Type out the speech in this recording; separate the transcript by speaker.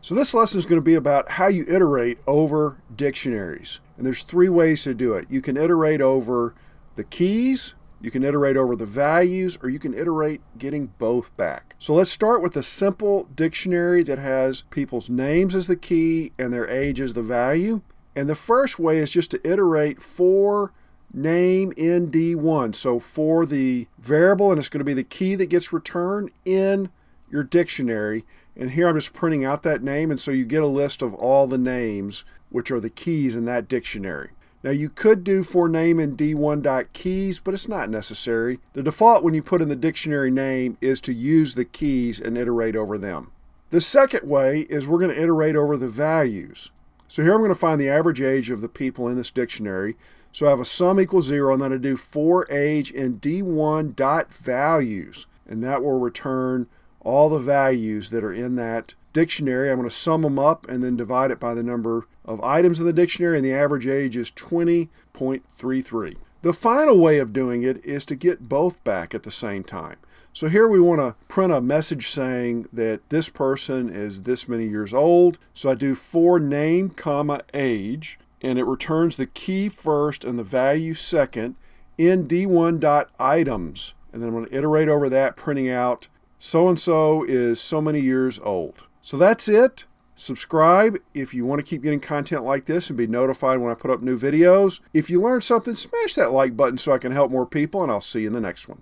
Speaker 1: So this lesson is going to be about how you iterate over dictionaries. And there's three ways to do it. You can iterate over the keys, you can iterate over the values, or you can iterate getting both back. So let's start with a simple dictionary that has people's names as the key and their age as the value. And the first way is just to iterate for name in D1. So for the variable, and it's going to be the key that gets returned in your dictionary. And here I'm just printing out that name, and so you get a list of all the names which are the keys in that dictionary. Now you could do for name in D1.keys, but it's not necessary. The default when you put in the dictionary name is to use the keys and iterate over them. The second way is we're going to iterate over the values. So here I'm going to find the average age of the people in this dictionary. So I have a sum equals 0, and then I do for age in D1.values, and that will return all the values that are in that dictionary. I'm going to sum them up and then divide it by the number of items in the dictionary, and the average age is 20.33. The final way of doing it is to get both back at the same time. So here we want to print a message saying that this person is this many years old. So I do for name, comma, age, and it returns the key first and the value second in D1.items. And then I'm going to iterate over that, printing out so-and-so is so many years old. So that's it. Subscribe if you want to keep getting content like this and be notified when I put up new videos. If you learned something, smash that like button so I can help more people, and I'll see you in the next one.